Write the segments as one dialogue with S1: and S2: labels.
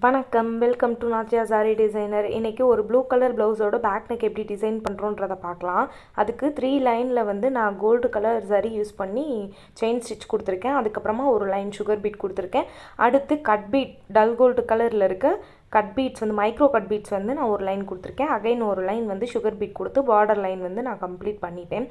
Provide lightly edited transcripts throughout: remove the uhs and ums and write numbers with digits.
S1: வணக்கம், welcome to நாச்சியா sorry designer. இன்றைக்கி ஒரு ப்ளூ கலர் ப்ளவுஸோட பேக் நெக் எப்படி டிசைன் பண்ணுறோன்றதை பார்க்கலாம். அதுக்கு 3 லைனில் வந்து நான் கோல்டு கலர் சரி யூஸ் பண்ணி செயின் ஸ்டிச் கொடுத்துருக்கேன். அதுக்கப்புறமா ஒரு லைன் சுகர் பீட் கொடுத்துருக்கேன். அடுத்து கட் பீட் டல் கோல்டு கலரில் இருக்க கட் பீட்ஸ் வந்து மைக்ரோ கட் பீட்ஸ் வந்து நான் ஒரு லைன் கொடுத்துருக்கேன். அகைன் ஒரு லைன் வந்து சுகர் பீட் கொடுத்து பார்டர் லைன் வந்து நான் கம்ப்ளீட் பண்ணிட்டேன்.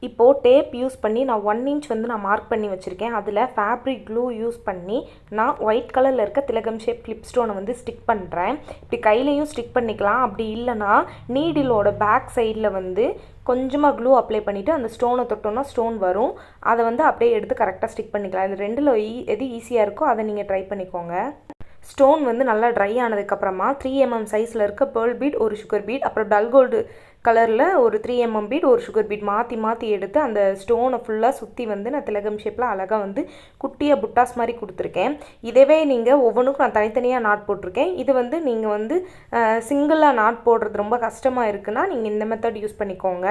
S1: இப்போது டேப் யூஸ் பண்ணி நான் 1 இன்ச் வந்து நான் மார்க் பண்ணி வச்சுருக்கேன். அதில் ஃபேப்ரிக் க்ளூ யூஸ் பண்ணி நான் ஒயிட் கலரில் இருக்க திலகம் ஷேப் கிளிப் ஸ்டோனை வந்து ஸ்டிக் பண்ணுறேன். இப்படி கையிலையும் ஸ்டிக் பண்ணிக்கலாம். அப்படி இல்லைனா நீடிலோட பேக் சைடில் வந்து கொஞ்சமாக க்ளூ அப்ளை பண்ணிவிட்டு அந்த ஸ்டோனை தொட்டோன்னா ஸ்டோன் வரும். அதை வந்து அப்படியே எடுத்து கரெக்டாக ஸ்டிக் பண்ணிக்கலாம். இது ரெண்டில் எது ஈஸியாக இருக்கோ அதை நீங்கள் ட்ரை பண்ணிக்கோங்க. ஸ்டோன் வந்து நல்லா ட்ரை ஆனதுக்கப்புறமா 3 mm சைஸில் இருக்க பேர்ல் பீட், ஒரு சுகர் பீட், அப்புறம் டல் கோல்டு கலரில் ஒரு 3 mm பீட், ஒரு சுகர் பீட் மாற்றி மாற்றி எடுத்து அந்த ஸ்டோனை ஃபுல்லாக சுற்றி வந்து நான் திலகம் ஷேப்பில் அழகாக வந்து குட்டியாக புட்டாஸ் மாதிரி கொடுத்துருக்கேன். இதவே நீங்கள் ஒவ்வொன்றுக்கும் நான் தனித்தனியாக நாட் போட்டிருக்கேன். இது வந்து நீங்கள் வந்து சிங்கிளாக நாட் போடுறது ரொம்ப கஷ்டமாக இருக்குன்னா நீங்கள் இந்த மெத்தட் யூஸ் பண்ணிக்கோங்க.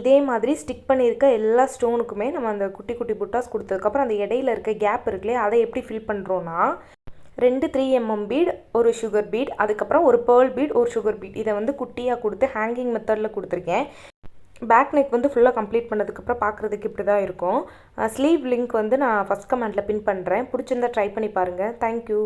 S1: இதே மாதிரி ஸ்டிக் பண்ணியிருக்க எல்லா ஸ்டோனுக்குமே நம்ம அந்த குட்டி குட்டி புட்டாஸ் கொடுத்ததுக்கப்புறம் அந்த இடையில இருக்க கேப் இருக்குல்லையே, அதை எப்படி ஃபில் பண்ணுறோன்னா 2 3 mm பீட், ஒரு சுகர் பீட், அதுக்கப்புறம் ஒரு பேர்ல் பீட், ஒரு சுகர் பீட், இதை வந்து குட்டியாக கொடுத்து ஹேங்கிங் மெத்தடில் கொடுத்துருக்கேன். பேக் நெக் வந்து ஃபுல்லாக கம்ப்ளீட் பண்ணதுக்கப்புறம் பார்க்குறதுக்கு இப்படி தான் இருக்கும். ஸ்லீவ் லிங்க் வந்து நான் ஃபஸ்ட் கமெண்ட்டில் பின் பண்ணுறேன். பிடிச்சிருந்தா ட்ரை பண்ணி பாருங்கள். தேங்க்யூ.